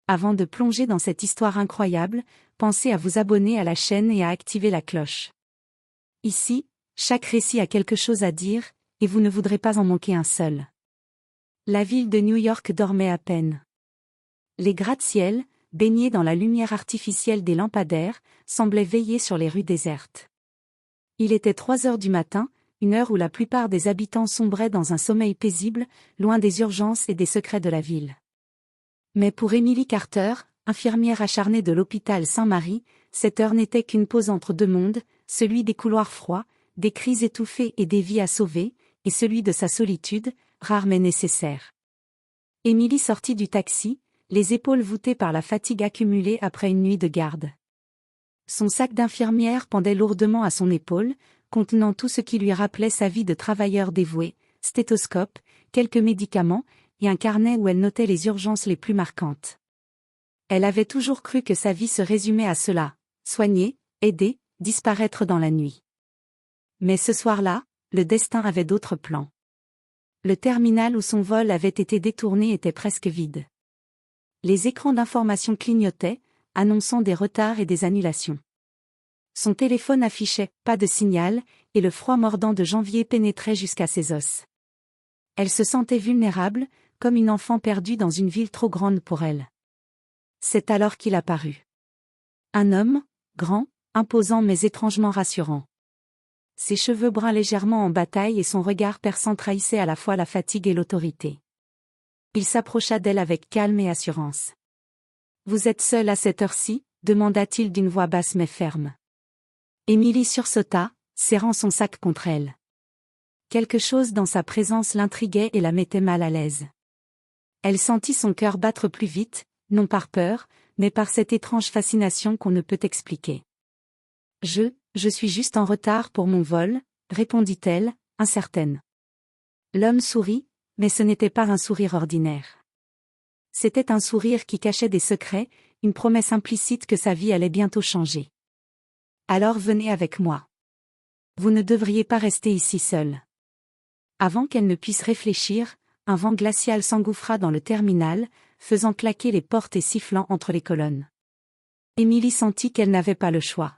avant de plonger dans cette histoire incroyable, pensez à vous abonner à la chaîne et à activer la cloche. Ici, chaque récit a quelque chose à dire, et vous ne voudrez pas en manquer un seul. La ville de New York dormait à peine. Les gratte-ciel, baignés dans la lumière artificielle des lampadaires, semblaient veiller sur les rues désertes. Il était 3 heures du matin, une heure où la plupart des habitants sombraient dans un sommeil paisible, loin des urgences et des secrets de la ville. Mais pour Emily Carter, infirmière acharnée de l'hôpital Saint-Marie, cette heure n'était qu'une pause entre deux mondes, celui des couloirs froids, des cris étouffés et des vies à sauver, et celui de sa solitude, rare mais nécessaire. Emily sortit du taxi, les épaules voûtées par la fatigue accumulée après une nuit de garde. Son sac d'infirmière pendait lourdement à son épaule, contenant tout ce qui lui rappelait sa vie de travailleur dévoué, stéthoscope, quelques médicaments, et un carnet où elle notait les urgences les plus marquantes. Elle avait toujours cru que sa vie se résumait à cela, soigner, aider, disparaître dans la nuit. Mais ce soir-là, le destin avait d'autres plans. Le terminal où son vol avait été détourné était presque vide. Les écrans d'information clignotaient, annonçant des retards et des annulations. Son téléphone affichait « pas de signal » et le froid mordant de janvier pénétrait jusqu'à ses os. Elle se sentait vulnérable, comme une enfant perdue dans une ville trop grande pour elle. C'est alors qu'il apparut. Un homme, grand, imposant mais étrangement rassurant. Ses cheveux bruns légèrement en bataille et son regard perçant trahissaient à la fois la fatigue et l'autorité. Il s'approcha d'elle avec calme et assurance. « Vous êtes seule à cette heure-ci » demanda-t-il d'une voix basse mais ferme. Emily sursauta, serrant son sac contre elle. Quelque chose dans sa présence l'intriguait et la mettait mal à l'aise. Elle sentit son cœur battre plus vite, non par peur, mais par cette étrange fascination qu'on ne peut expliquer. « Je suis juste en retard pour mon vol », répondit-elle, incertaine. L'homme sourit, mais ce n'était pas un sourire ordinaire. C'était un sourire qui cachait des secrets, une promesse implicite que sa vie allait bientôt changer. « Alors venez avec moi. Vous ne devriez pas rester ici seule. » Avant qu'elle ne puisse réfléchir, un vent glacial s'engouffra dans le terminal, faisant claquer les portes et sifflant entre les colonnes. Emily sentit qu'elle n'avait pas le choix.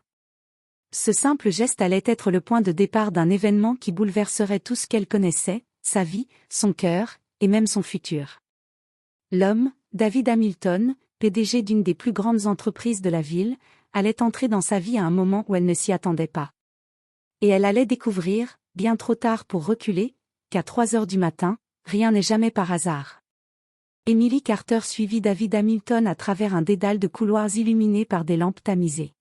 Ce simple geste allait être le point de départ d'un événement qui bouleverserait tout ce qu'elle connaissait, sa vie, son cœur, et même son futur. L'homme, David Hamilton, PDG d'une des plus grandes entreprises de la ville, allait entrer dans sa vie à un moment où elle ne s'y attendait pas. Et elle allait découvrir, bien trop tard pour reculer, qu'à 3 heures du matin, rien n'est jamais par hasard. Emily Carter suivit David Hamilton à travers un dédale de couloirs illuminés par des lampes tamisées.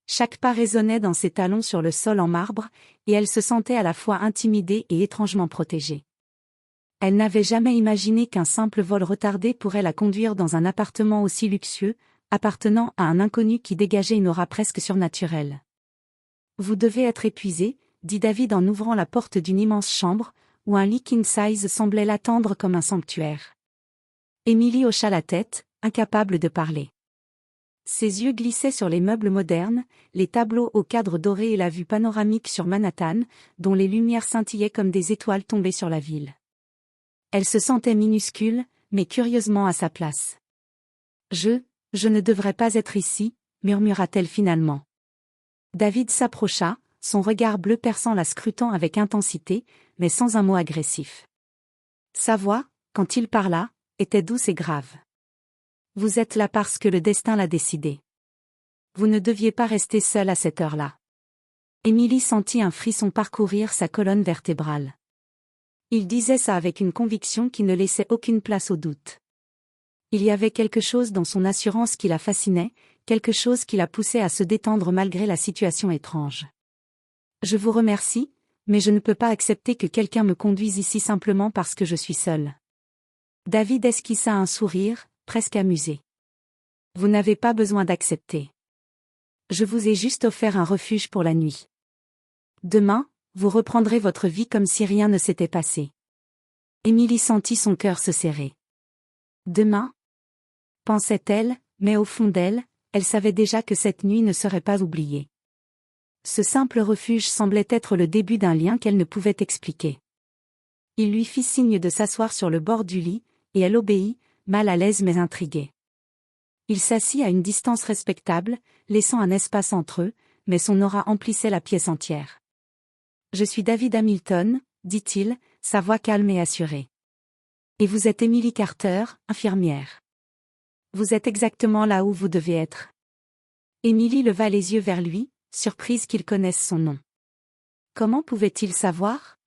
Chaque pas résonnait dans ses talons sur le sol en marbre, et elle se sentait à la fois intimidée et étrangement protégée. Elle n'avait jamais imaginé qu'un simple vol retardé pourrait la conduire dans un appartement aussi luxueux, appartenant à un inconnu qui dégageait une aura presque surnaturelle. « Vous devez être épuisé », dit David en ouvrant la porte d'une immense chambre, où un lit king size semblait l'attendre comme un sanctuaire. Emily hocha la tête, incapable de parler. Ses yeux glissaient sur les meubles modernes, les tableaux au cadre doré et la vue panoramique sur Manhattan, dont les lumières scintillaient comme des étoiles tombées sur la ville. Elle se sentait minuscule, mais curieusement à sa place. « Je ne devrais pas être ici », murmura-t-elle finalement. David s'approcha, son regard bleu perçant la scrutant avec intensité, mais sans un mot agressif. Sa voix, quand il parla, était douce et grave. « Vous êtes là parce que le destin l'a décidé. Vous ne deviez pas rester seule à cette heure-là. » Emily sentit un frisson parcourir sa colonne vertébrale. Il disait ça avec une conviction qui ne laissait aucune place au doute. Il y avait quelque chose dans son assurance qui la fascinait, quelque chose qui la poussait à se détendre malgré la situation étrange. « Je vous remercie, mais je ne peux pas accepter que quelqu'un me conduise ici simplement parce que je suis seule. » David esquissa un sourire, presque amusé. « Vous n'avez pas besoin d'accepter. Je vous ai juste offert un refuge pour la nuit. Demain, vous reprendrez votre vie comme si rien ne s'était passé. » Emily sentit son cœur se serrer. « Demain ?» pensait-elle, mais au fond d'elle, elle savait déjà que cette nuit ne serait pas oubliée. Ce simple refuge semblait être le début d'un lien qu'elle ne pouvait expliquer. Il lui fit signe de s'asseoir sur le bord du lit, et elle obéit, mal à l'aise mais intriguée. Il s'assit à une distance respectable, laissant un espace entre eux, mais son aura emplissait la pièce entière. « Je suis David Hamilton, » dit-il, sa voix calme et assurée. « Et vous êtes Emily Carter, infirmière. Vous êtes exactement là où vous devez être. » Emily leva les yeux vers lui, surprise qu'il connaisse son nom. Comment pouvait-il savoir?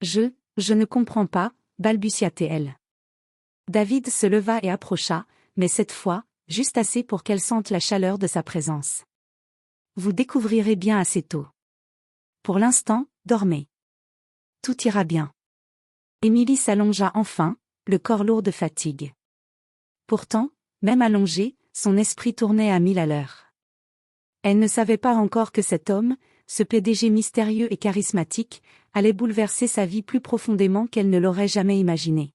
Je ne comprends pas, balbutia-t-elle. David se leva et approcha, mais cette fois, juste assez pour qu'elle sente la chaleur de sa présence. Vous découvrirez bien assez tôt. Pour l'instant, dormez. Tout ira bien. Émilie s'allongea enfin, le corps lourd de fatigue. Pourtant, même allongée, son esprit tournait à 1000 à l'heure. Elle ne savait pas encore que cet homme, ce PDG mystérieux et charismatique, allait bouleverser sa vie plus profondément qu'elle ne l'aurait jamais imaginé.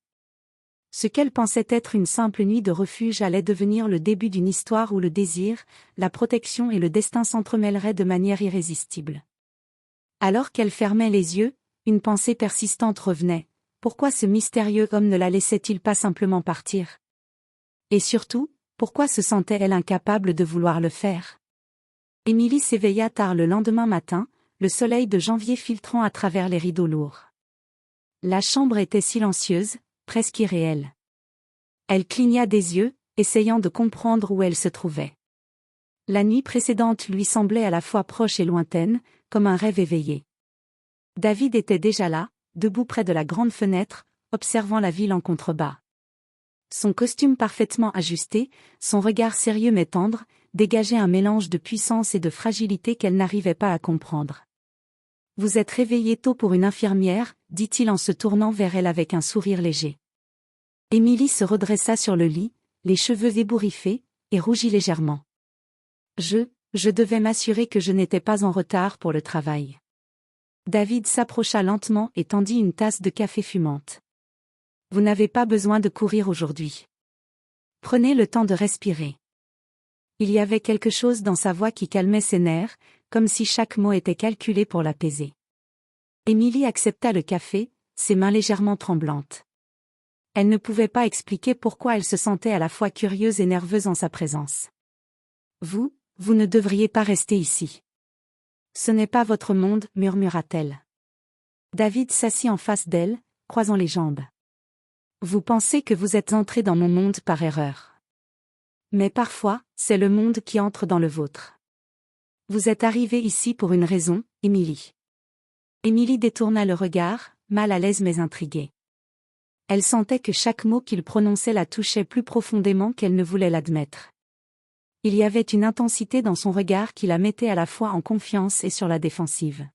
Ce qu'elle pensait être une simple nuit de refuge allait devenir le début d'une histoire où le désir, la protection et le destin s'entremêleraient de manière irrésistible. Alors qu'elle fermait les yeux, une pensée persistante revenait. Pourquoi ce mystérieux homme ne la laissait-il pas simplement partir? Et surtout, pourquoi se sentait-elle incapable de vouloir le faire? Émilie s'éveilla tard le lendemain matin, le soleil de janvier filtrant à travers les rideaux lourds. La chambre était silencieuse, presque irréelle. Elle cligna des yeux, essayant de comprendre où elle se trouvait. La nuit précédente lui semblait à la fois proche et lointaine, comme un rêve éveillé. David était déjà là, debout près de la grande fenêtre, observant la ville en contrebas. Son costume parfaitement ajusté, son regard sérieux mais tendre, dégageait un mélange de puissance et de fragilité qu'elle n'arrivait pas à comprendre. « Vous êtes réveillée tôt pour une infirmière », dit-il en se tournant vers elle avec un sourire léger. Émilie se redressa sur le lit, les cheveux ébouriffés, et rougit légèrement. Je devais m'assurer que je n'étais pas en retard pour le travail. David s'approcha lentement et tendit une tasse de café fumante. Vous n'avez pas besoin de courir aujourd'hui. Prenez le temps de respirer. Il y avait quelque chose dans sa voix qui calmait ses nerfs, comme si chaque mot était calculé pour l'apaiser. Émilie accepta le café, ses mains légèrement tremblantes. Elle ne pouvait pas expliquer pourquoi elle se sentait à la fois curieuse et nerveuse en sa présence. Vous ne devriez pas rester ici. Ce n'est pas votre monde, murmura-t-elle. David s'assit en face d'elle, croisant les jambes. Vous pensez que vous êtes entré dans mon monde par erreur. Mais parfois, c'est le monde qui entre dans le vôtre. Vous êtes arrivée ici pour une raison, Émilie. Émilie détourna le regard, mal à l'aise mais intriguée. Elle sentait que chaque mot qu'il prononçait la touchait plus profondément qu'elle ne voulait l'admettre. Il y avait une intensité dans son regard qui la mettait à la fois en confiance et sur la défensive.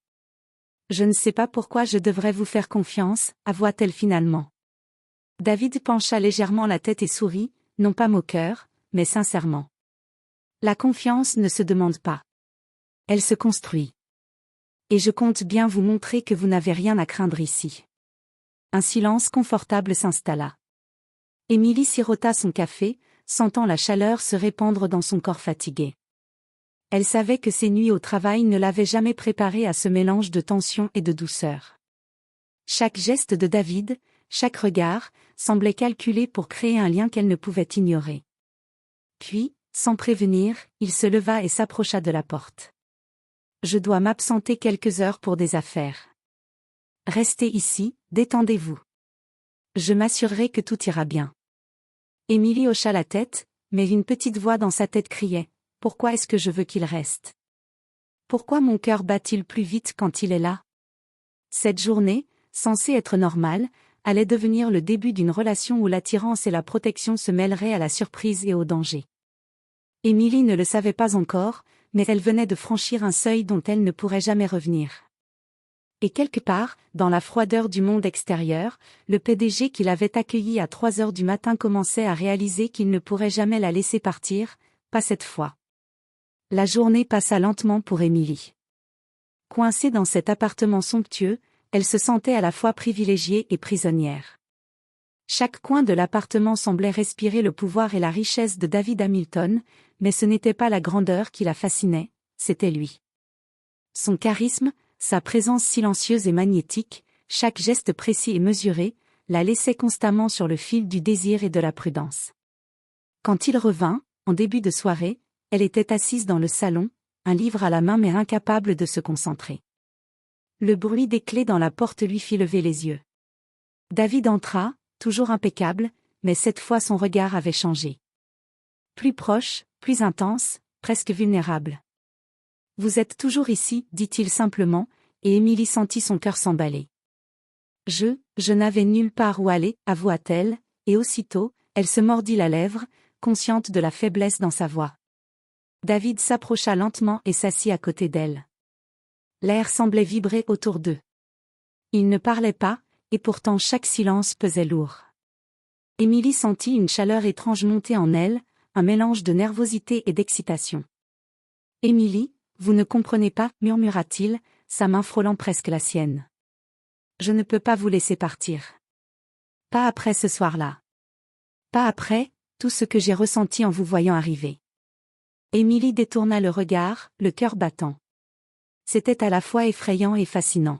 Je ne sais pas pourquoi je devrais vous faire confiance, avoua-t-elle finalement. David pencha légèrement la tête et sourit, non pas moqueur, mais sincèrement. La confiance ne se demande pas. Elle se construit. Et je compte bien vous montrer que vous n'avez rien à craindre ici. Un silence confortable s'installa. Émilie sirota son café, sentant la chaleur se répandre dans son corps fatigué. Elle savait que ses nuits au travail ne l'avaient jamais préparée à ce mélange de tension et de douceur. Chaque geste de David, chaque regard, semblait calculé pour créer un lien qu'elle ne pouvait ignorer. Puis, sans prévenir, il se leva et s'approcha de la porte. « Je dois m'absenter quelques heures pour des affaires. Restez ici, détendez-vous. Je m'assurerai que tout ira bien. » Émilie hocha la tête, mais une petite voix dans sa tête criait « Pourquoi est-ce que je veux qu'il reste? Pourquoi mon cœur bat-il plus vite quand il est là ?» Cette journée, censée être normale, allait devenir le début d'une relation où l'attirance et la protection se mêleraient à la surprise et au danger. Émilie ne le savait pas encore, mais elle venait de franchir un seuil dont elle ne pourrait jamais revenir. Et quelque part, dans la froideur du monde extérieur, le PDG qui l'avait accueillie à 3 heures du matin commençait à réaliser qu'il ne pourrait jamais la laisser partir, pas cette fois. La journée passa lentement pour Émilie. Coincée dans cet appartement somptueux, elle se sentait à la fois privilégiée et prisonnière. Chaque coin de l'appartement semblait respirer le pouvoir et la richesse de David Hamilton, mais ce n'était pas la grandeur qui la fascinait, c'était lui. Son charisme, sa présence silencieuse et magnétique, chaque geste précis et mesuré, la laissait constamment sur le fil du désir et de la prudence. Quand il revint, en début de soirée, elle était assise dans le salon, un livre à la main mais incapable de se concentrer. Le bruit des clés dans la porte lui fit lever les yeux. David entra, toujours impeccable, mais cette fois son regard avait changé. Plus proche, plus intense, presque vulnérable. « Vous êtes toujours ici » dit-il simplement, et Émilie sentit son cœur s'emballer. « Je n'avais nulle part où aller » avoua-t-elle, et aussitôt, elle se mordit la lèvre, consciente de la faiblesse dans sa voix. David s'approcha lentement et s'assit à côté d'elle. L'air semblait vibrer autour d'eux. Ils ne parlaient pas, et pourtant chaque silence pesait lourd. Émilie sentit une chaleur étrange monter en elle, un mélange de nervosité et d'excitation. « Émilie, vous ne comprenez pas » murmura-t-il, sa main frôlant presque la sienne. « Je ne peux pas vous laisser partir. Pas après ce soir-là. Pas après tout ce que j'ai ressenti en vous voyant arriver. » Émilie détourna le regard, le cœur battant. C'était à la fois effrayant et fascinant.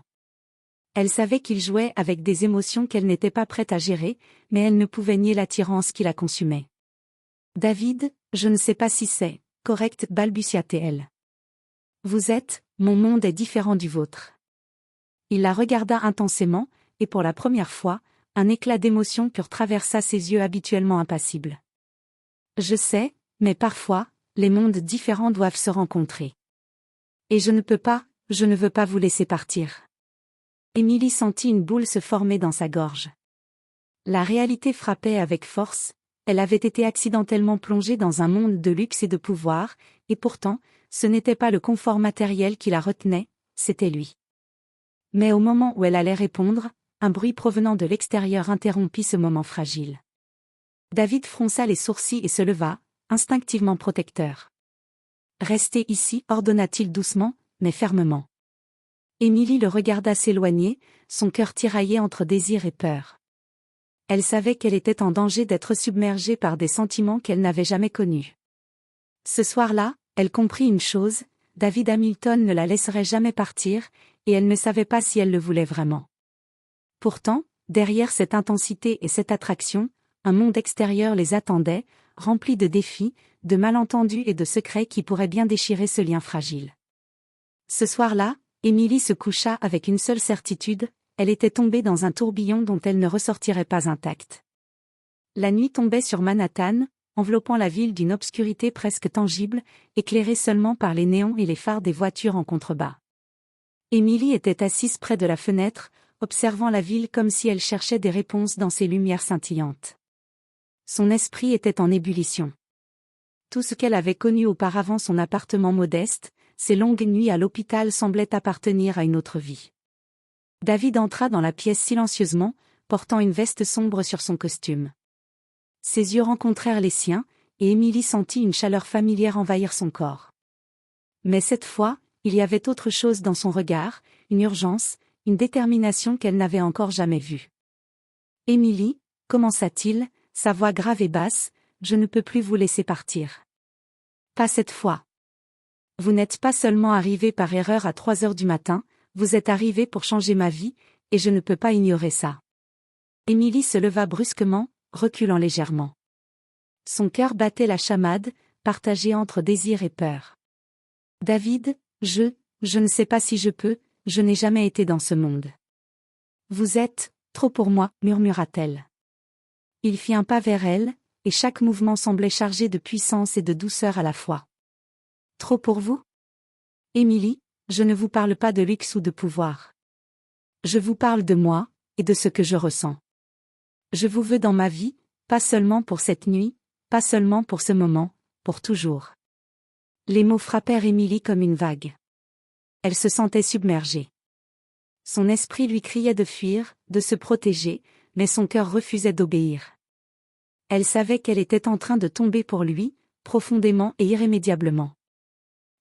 Elle savait qu'il jouait avec des émotions qu'elle n'était pas prête à gérer, mais elle ne pouvait nier l'attirance qui la consumait. « David, je ne sais pas si c'est correct » balbutia-t-elle. « Vous êtes, mon monde est différent du vôtre. » Il la regarda intensément, et pour la première fois, un éclat d'émotion pur traversa ses yeux habituellement impassibles. « Je sais, mais parfois, les mondes différents doivent se rencontrer. Et je ne veux pas vous laisser partir. » Émilie sentit une boule se former dans sa gorge. La réalité frappait avec force, elle avait été accidentellement plongée dans un monde de luxe et de pouvoir, et pourtant, ce n'était pas le confort matériel qui la retenait, c'était lui. Mais au moment où elle allait répondre, un bruit provenant de l'extérieur interrompit ce moment fragile. David fronça les sourcils et se leva, instinctivement protecteur. « Restez ici » ordonna-t-il doucement, mais fermement. Émilie le regarda s'éloigner, son cœur tiraillé entre désir et peur. Elle savait qu'elle était en danger d'être submergée par des sentiments qu'elle n'avait jamais connus. Ce soir-là, elle comprit une chose, David Hamilton ne la laisserait jamais partir, et elle ne savait pas si elle le voulait vraiment. Pourtant, derrière cette intensité et cette attraction, un monde extérieur les attendait, rempli de défis, de malentendus et de secrets qui pourraient bien déchirer ce lien fragile. Ce soir-là, Émilie se coucha avec une seule certitude, elle était tombée dans un tourbillon dont elle ne ressortirait pas intacte. La nuit tombait sur Manhattan, enveloppant la ville d'une obscurité presque tangible, éclairée seulement par les néons et les phares des voitures en contrebas. Émilie était assise près de la fenêtre, observant la ville comme si elle cherchait des réponses dans ces lumières scintillantes. Son esprit était en ébullition. Tout ce qu'elle avait connu auparavant, son appartement modeste, ses longues nuits à l'hôpital semblaient appartenir à une autre vie. David entra dans la pièce silencieusement, portant une veste sombre sur son costume. Ses yeux rencontrèrent les siens, et Émilie sentit une chaleur familière envahir son corps. Mais cette fois, il y avait autre chose dans son regard, une urgence, une détermination qu'elle n'avait encore jamais vue. « Émilie » commença-t-il, sa voix grave et basse, « je ne peux plus vous laisser partir. Pas cette fois. Vous n'êtes pas seulement arrivé par erreur à 3 heures du matin, vous êtes arrivé pour changer ma vie, et je ne peux pas ignorer ça. » Émilie se leva brusquement, reculant légèrement. Son cœur battait la chamade, partagé entre désir et peur. « David, je ne sais pas si je peux, je n'ai jamais été dans ce monde. »« Vous êtes trop pour moi » murmura-t-elle. Il fit un pas vers elle, et chaque mouvement semblait chargé de puissance et de douceur à la fois. « Trop pour vous ? Émilie, je ne vous parle pas de luxe ou de pouvoir. Je vous parle de moi, et de ce que je ressens. Je vous veux dans ma vie, pas seulement pour cette nuit, pas seulement pour ce moment, pour toujours. » Les mots frappèrent Émilie comme une vague. Elle se sentait submergée. Son esprit lui criait de fuir, de se protéger, mais son cœur refusait d'obéir. Elle savait qu'elle était en train de tomber pour lui, profondément et irrémédiablement.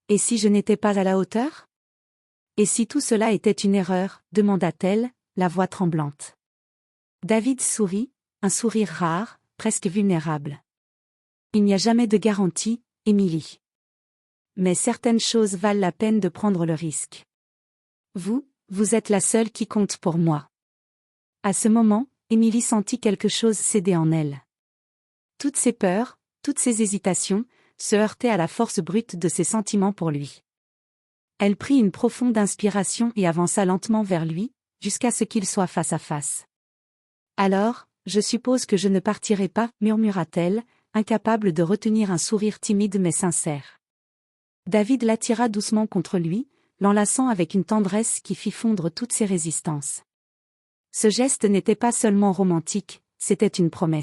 Et si je n'étais pas à la hauteur ? Et si tout cela était une erreur, demanda-t-elle, la voix tremblante. David sourit, un sourire rare, presque vulnérable. Il n'y a jamais de garantie, Émilie. Mais certaines choses valent la peine de prendre le risque. Vous êtes la seule qui compte pour moi. À ce moment, Émilie sentit quelque chose céder en elle. Toutes ses peurs, Toutes ses hésitations se heurtaient à la force brute de ses sentiments pour lui. Elle prit une profonde inspiration et avança lentement vers lui, jusqu'à ce qu'ils soient face à face. « Alors, je suppose que je ne partirai pas, » murmura-t-elle, incapable de retenir un sourire timide mais sincère. David l'attira doucement contre lui, l'enlaçant avec une tendresse qui fit fondre toutes ses résistances. Ce geste n'était pas seulement romantique, c'était une promesse.